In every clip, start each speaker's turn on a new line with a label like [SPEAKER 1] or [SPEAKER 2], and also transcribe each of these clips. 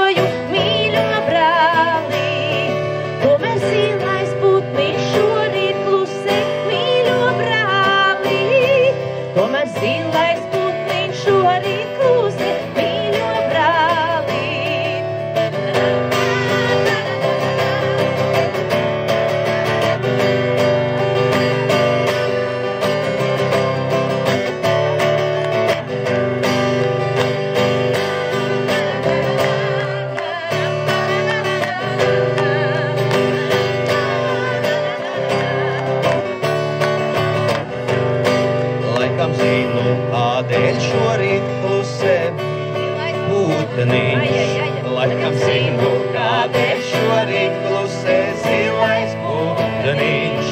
[SPEAKER 1] mīļoju, mīļo brāli. Tomēr zilais putniņš šorīt klusē, mīļo brāli. Tomēr zilais putniņš šorīt klusē, mīļo brāli.
[SPEAKER 2] Laikam zinu, kādēļ šorīt klusē putniņš. Laikam zinu, kādēļ šorīt klusē zilais putniņš.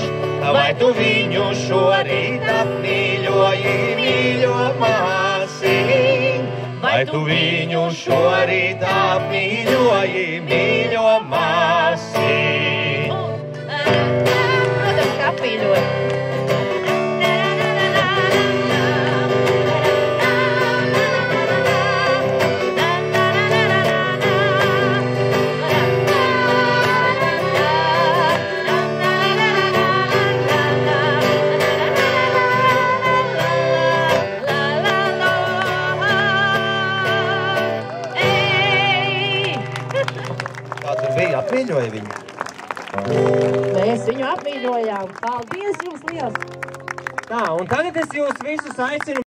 [SPEAKER 2] Vai tu viņu šorīt apmīļoji, mīļo māsiņ? Vai tu viņu šorīt apmīļoji, mīļo māsiņ?
[SPEAKER 1] Protams, ka apmīļoju.
[SPEAKER 2] Kā tur bija, apmīļoja viņu?
[SPEAKER 1] Mēs viņu apmīļojām. Paldies jums liels!
[SPEAKER 3] Tā, un tagad es jūs visus aicinu